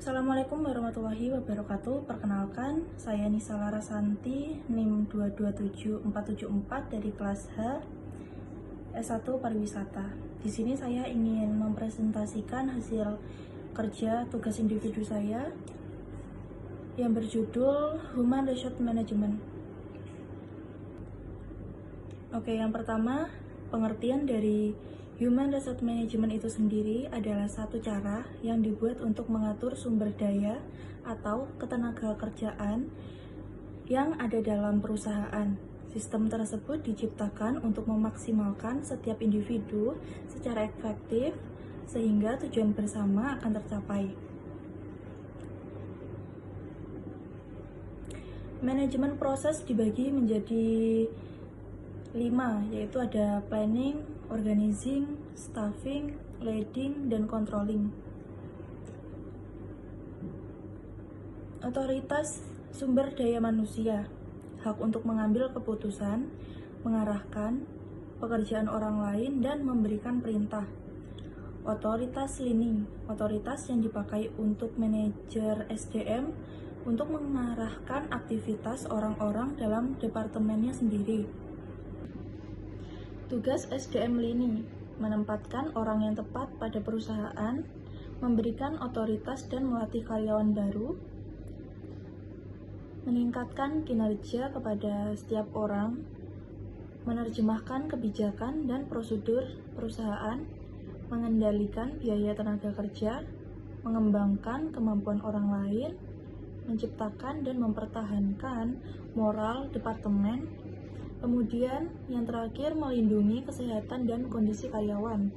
Assalamualaikum warahmatullahi wabarakatuh. Perkenalkan, saya Nisa Larasanti, NIM 2277474 dari kelas H S1 Pariwisata. Di sini saya ingin mempresentasikan hasil kerja tugas individu saya yang berjudul Human Resource Management. Oke, yang pertama, pengertian dari Human Resource Management itu sendiri adalah satu cara yang dibuat untuk mengatur sumber daya atau ketenaga kerjaan yang ada dalam perusahaan. Sistem tersebut diciptakan untuk memaksimalkan setiap individu secara efektif sehingga tujuan bersama akan tercapai. Manajemen proses dibagi menjadi 5, yaitu ada planning, organizing, staffing, leading, dan controlling. Otoritas sumber daya manusia, hak untuk mengambil keputusan, mengarahkan pekerjaan orang lain, dan memberikan perintah. Otoritas leading, otoritas yang dipakai untuk manajer SDM untuk mengarahkan aktivitas orang-orang dalam departemennya sendiri. Tugas SDM Lini menempatkan orang yang tepat pada perusahaan, memberikan otoritas dan melatih karyawan baru, meningkatkan kinerja kepada setiap orang, menerjemahkan kebijakan dan prosedur perusahaan, mengendalikan biaya tenaga kerja, mengembangkan kemampuan orang lain, menciptakan dan mempertahankan moral departemen. Kemudian, yang terakhir, melindungi kesehatan dan kondisi karyawan.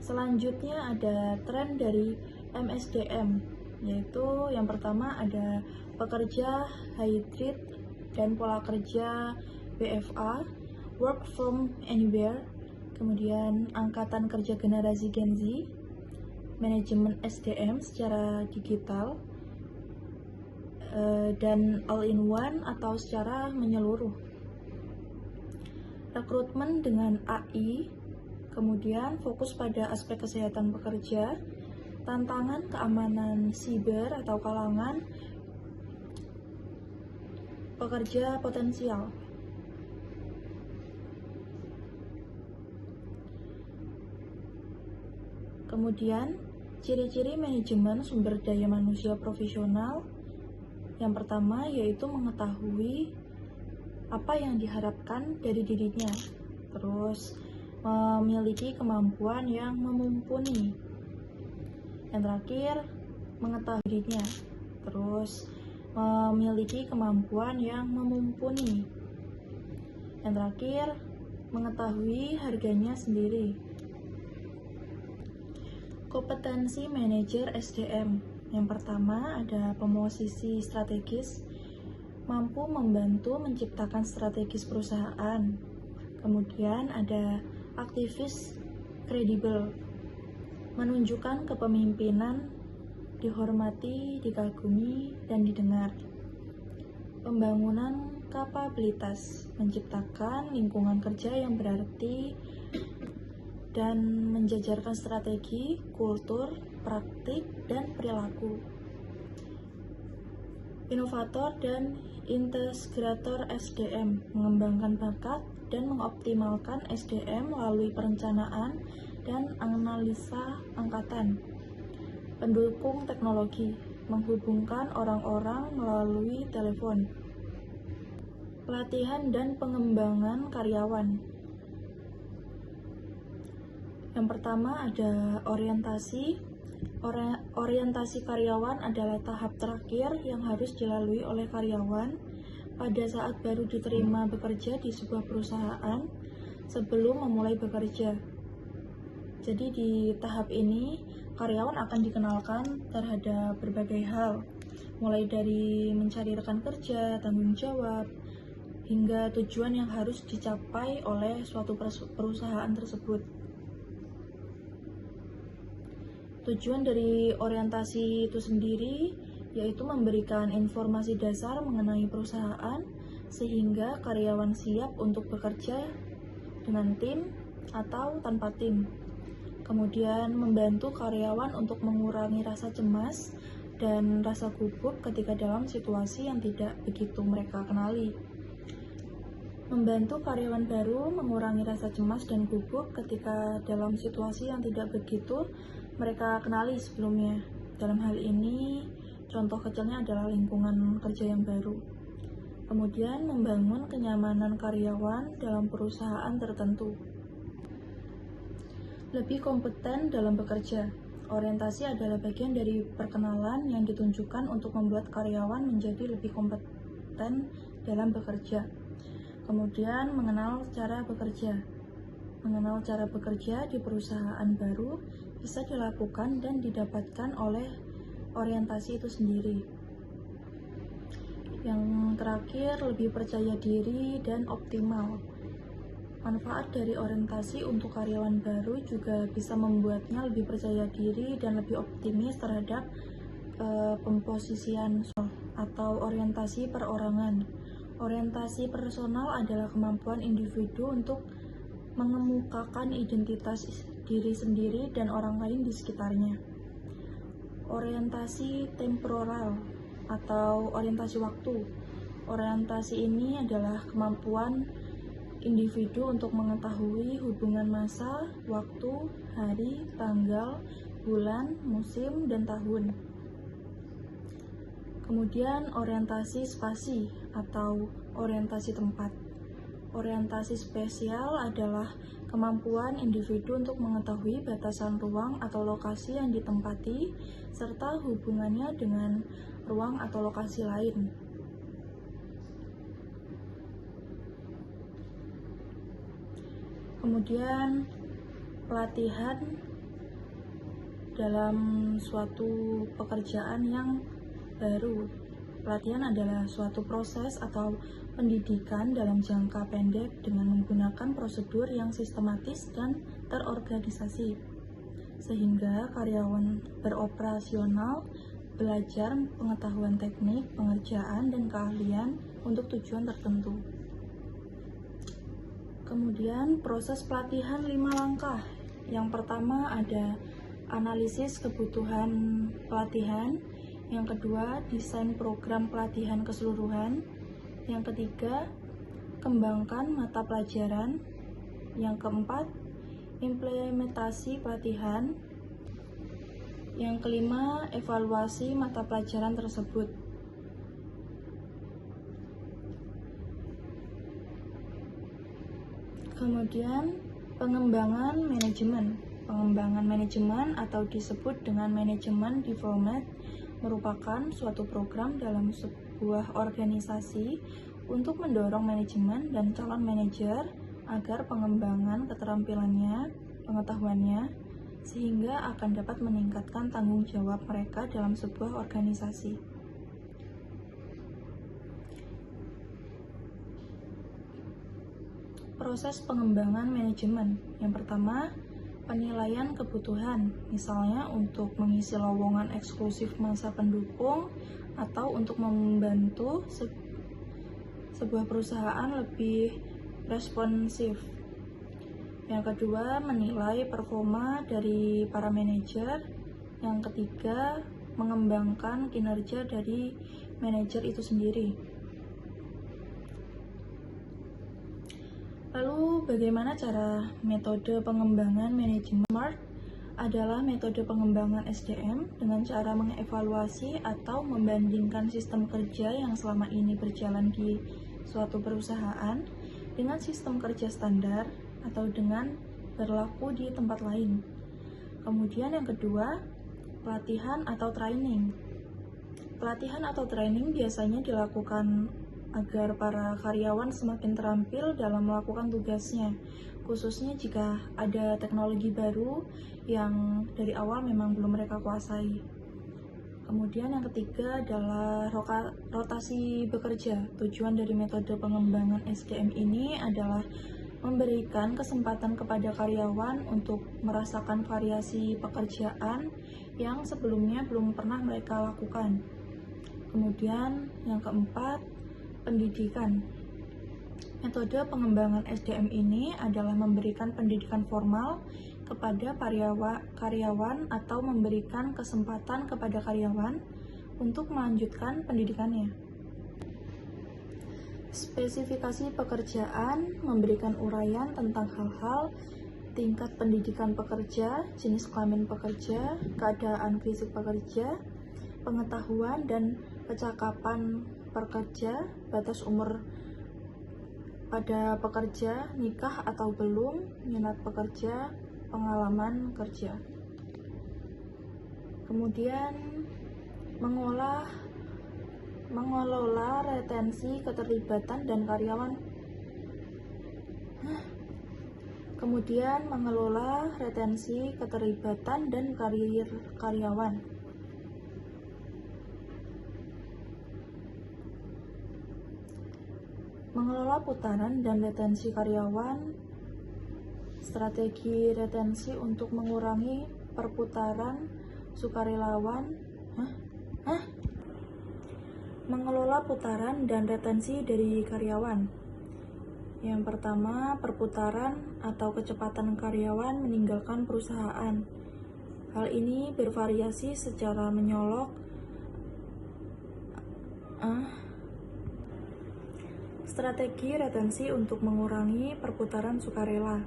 Selanjutnya ada tren dari MSDM, yaitu yang pertama ada pekerja hybrid dan pola kerja WFA, work from anywhere, kemudian angkatan kerja generasi Gen Z, manajemen SDM secara digital, dan all-in-one atau secara menyeluruh. Rekrutmen dengan AI, kemudian fokus pada aspek kesehatan pekerja, tantangan keamanan siber atau kalangan pekerja potensial. Kemudian, ciri-ciri manajemen sumber daya manusia profesional. Yang pertama yaitu mengetahui apa yang diharapkan dari dirinya, terus memiliki kemampuan yang mumpuni. Yang terakhir, mengetahui dirinya, terus memiliki kemampuan yang mumpuni. Yang terakhir, mengetahui harganya sendiri. Kompetensi manajer SDM. Yang pertama ada pemosisi strategis, mampu membantu menciptakan strategis perusahaan. Kemudian ada aktivis kredibel, menunjukkan kepemimpinan, dihormati, dikagumi, dan didengar. Pembangunan kapabilitas, menciptakan lingkungan kerja yang berarti dan menjajarkan strategi, kultur, praktik, dan perilaku. Inovator dan integrator SDM, mengembangkan bakat dan mengoptimalkan SDM melalui perencanaan dan analisa angkatan. Pendukung teknologi, menghubungkan orang-orang melalui telepon. Pelatihan dan pengembangan karyawan. Yang pertama ada orientasi. Orientasi karyawan adalah tahap terakhir yang harus dilalui oleh karyawan pada saat baru diterima bekerja di sebuah perusahaan sebelum memulai bekerja. Jadi di tahap ini, karyawan akan dikenalkan terhadap berbagai hal, mulai dari mencari rekan kerja, tanggung jawab, hingga tujuan yang harus dicapai oleh suatu perusahaan tersebut. Tujuan dari orientasi itu sendiri yaitu memberikan informasi dasar mengenai perusahaan sehingga karyawan siap untuk bekerja dengan tim atau tanpa tim. Kemudian membantu karyawan untuk mengurangi rasa cemas dan rasa gugup ketika dalam situasi yang tidak begitu mereka kenali. Membantu karyawan baru mengurangi rasa cemas dan gugup ketika dalam situasi yang tidak begitu mereka kenali sebelumnya. Dalam hal ini, contoh kecilnya adalah lingkungan kerja yang baru. Kemudian membangun kenyamanan karyawan dalam perusahaan tertentu. Lebih kompeten dalam bekerja. Orientasi adalah bagian dari perkenalan yang ditunjukkan untuk membuat karyawan menjadi lebih kompeten dalam bekerja. Kemudian mengenal cara bekerja. Mengenal cara bekerja di perusahaan baru bisa dilakukan dan didapatkan oleh orientasi itu sendiri. Yang terakhir, lebih percaya diri dan optimal. Manfaat dari orientasi untuk karyawan baru juga bisa membuatnya lebih percaya diri dan lebih optimis terhadap pemposisian atau orientasi perorangan. Orientasi personal adalah kemampuan individu untuk mengemukakan identitas diri sendiri dan orang lain di sekitarnya. Orientasi temporal atau orientasi waktu. Orientasi ini adalah kemampuan individu untuk mengetahui hubungan masa, waktu, hari, tanggal, bulan, musim, dan tahun. Kemudian orientasi spasi atau orientasi tempat. Orientasi spasial adalah kemampuan individu untuk mengetahui batasan ruang atau lokasi yang ditempati serta hubungannya dengan ruang atau lokasi lain. Kemudian pelatihan dalam suatu pekerjaan yang baru. Pelatihan adalah suatu proses atau pendidikan dalam jangka pendek dengan menggunakan prosedur yang sistematis dan terorganisasi, sehingga karyawan beroperasional belajar pengetahuan teknik, pengerjaan, dan keahlian untuk tujuan tertentu. Kemudian proses pelatihan 5 langkah. Yang pertama ada analisis kebutuhan pelatihan. Yang kedua, desain program pelatihan keseluruhan. Yang ketiga, kembangkan mata pelajaran. Yang keempat, implementasi pelatihan. Yang kelima, evaluasi mata pelajaran tersebut. Kemudian, pengembangan manajemen. Pengembangan manajemen atau disebut dengan manajemen development merupakan suatu program dalam sebuah organisasi untuk mendorong manajemen dan calon manajer agar pengembangan keterampilannya, pengetahuannya, sehingga akan dapat meningkatkan tanggung jawab mereka dalam sebuah organisasi. Proses pengembangan manajemen. Yang pertama, penilaian kebutuhan, misalnya untuk mengisi lowongan eksklusif masa pendukung atau untuk membantu sebuah perusahaan lebih responsif. Yang kedua, menilai performa dari para manajer. Yang ketiga, mengembangkan kinerja dari manajer itu sendiri. Lalu, bagaimana cara metode pengembangan manajemen? SMART adalah metode pengembangan SDM dengan cara mengevaluasi atau membandingkan sistem kerja yang selama ini berjalan di suatu perusahaan dengan sistem kerja standar atau dengan berlaku di tempat lain. Kemudian yang kedua, pelatihan atau training. Pelatihan atau training biasanya dilakukan agar para karyawan semakin terampil dalam melakukan tugasnya, khususnya jika ada teknologi baru yang dari awal memang belum mereka kuasai. Kemudian yang ketiga adalah rotasi bekerja. Tujuan dari metode pengembangan SDM ini adalah memberikan kesempatan kepada karyawan untuk merasakan variasi pekerjaan yang sebelumnya belum pernah mereka lakukan. Kemudian yang keempat, pendidikan. Metode pengembangan SDM ini adalah memberikan pendidikan formal kepada karyawan atau memberikan kesempatan kepada karyawan untuk melanjutkan pendidikannya. Spesifikasi pekerjaan memberikan uraian tentang hal-hal tingkat pendidikan pekerja, jenis kelamin pekerja, keadaan fisik pekerja, pengetahuan dan kecakapan pekerja, batas umur pada pekerja, nikah atau belum, minat pekerja, pengalaman kerja. Kemudian mengelola retensi keterlibatan dan karyawan. Kemudian mengelola retensi keterlibatan dan karir karyawan. Mengelola putaran dan retensi karyawan. Strategi retensi untuk mengurangi perputaran sukarelawan. Mengelola putaran dan retensi dari karyawan. Yang pertama, perputaran atau kecepatan karyawan meninggalkan perusahaan. Hal ini bervariasi secara menyolok. Strategi retensi untuk mengurangi perputaran sukarela.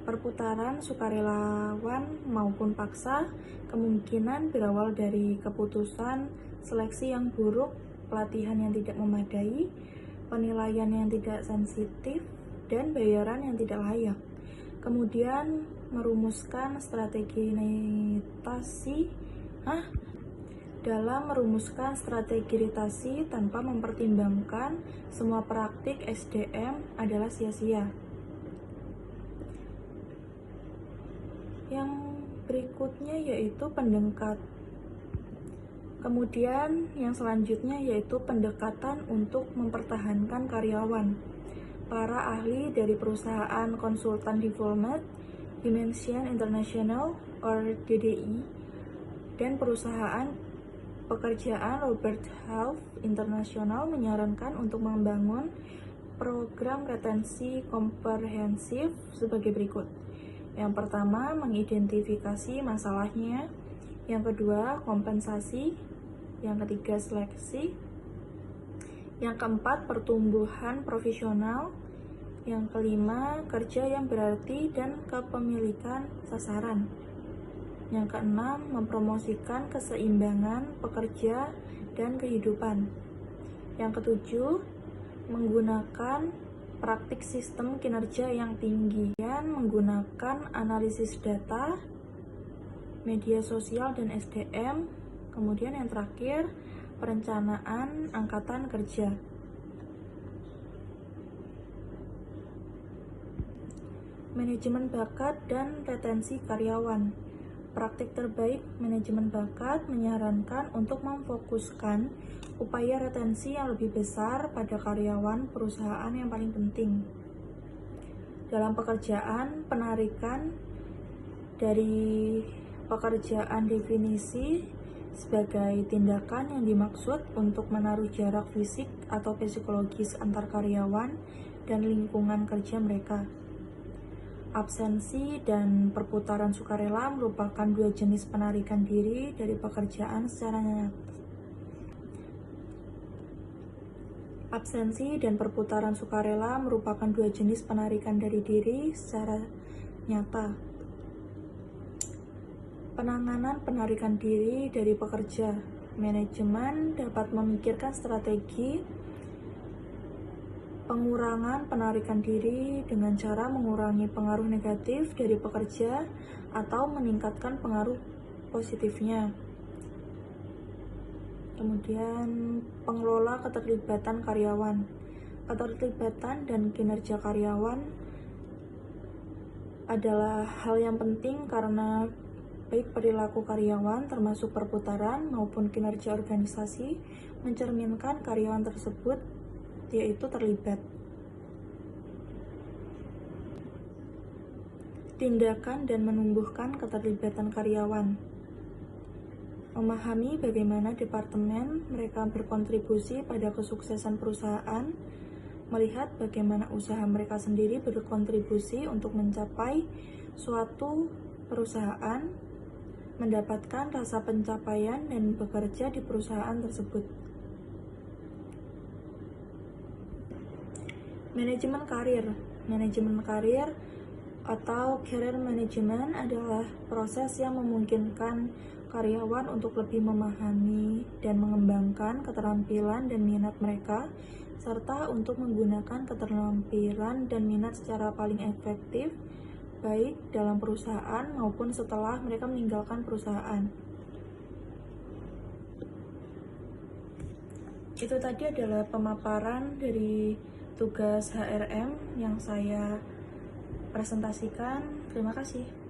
Perputaran sukarelawan maupun paksa kemungkinan berawal dari keputusan seleksi yang buruk, pelatihan yang tidak memadai, penilaian yang tidak sensitif, dan bayaran yang tidak layak. Kemudian merumuskan strategi dalam merumuskan strategi retasi tanpa mempertimbangkan semua praktik SDM adalah sia-sia. Yang berikutnya yaitu Kemudian yang selanjutnya yaitu pendekatan untuk mempertahankan karyawan. Para ahli dari perusahaan konsultan Development, Dimension International or DDI, dan perusahaan pekerjaan Robert Half International menyarankan untuk membangun program retensi komprehensif sebagai berikut. Yang pertama, mengidentifikasi masalahnya. Yang kedua, kompensasi. Yang ketiga, seleksi. Yang keempat, pertumbuhan profesional. Yang kelima, kerja yang berarti dan kepemilikan sasaran. Yang keenam, mempromosikan keseimbangan pekerja dan kehidupan. Yang ketujuh, menggunakan praktik sistem kinerja yang tinggi dan menggunakan analisis data, media sosial, dan SDM. Kemudian yang terakhir, perencanaan angkatan kerja. Manajemen bakat dan retensi karyawan. Praktik terbaik manajemen bakat menyarankan untuk memfokuskan upaya retensi yang lebih besar pada karyawan perusahaan yang paling penting. Dalam pekerjaan, penarikan dari pekerjaan definisi sebagai tindakan yang dimaksud untuk menaruh jarak fisik atau psikologis antar karyawan dan lingkungan kerja mereka. Absensi dan perputaran sukarela merupakan dua jenis penarikan diri dari pekerjaan secara nyata. Absensi dan perputaran sukarela merupakan dua jenis penarikan dari diri secara nyata. Penanganan penarikan diri dari pekerja. Manajemen dapat memikirkan strategi pengurangan penarikan diri dengan cara mengurangi pengaruh negatif dari pekerja atau meningkatkan pengaruh positifnya. Kemudian, pengelola keterlibatan karyawan. Keterlibatan dan kinerja karyawan adalah hal yang penting karena baik perilaku karyawan termasuk perputaran maupun kinerja organisasi mencerminkan karyawan tersebut yaitu terlibat. Tindakan dan menumbuhkan keterlibatan karyawan. Memahami bagaimana departemen mereka berkontribusi pada kesuksesan perusahaan, melihat bagaimana usaha mereka sendiri berkontribusi untuk mencapai suatu perusahaan mendapatkan rasa pencapaian dan bekerja di perusahaan tersebut. Manajemen karir. Manajemen karir atau career management adalah proses yang memungkinkan karyawan untuk lebih memahami dan mengembangkan keterampilan dan minat mereka, serta untuk menggunakan keterampilan dan minat secara paling efektif, baik dalam perusahaan maupun setelah mereka meninggalkan perusahaan. Itu tadi adalah pemaparan dari tugas HRM yang saya presentasikan. Terima kasih.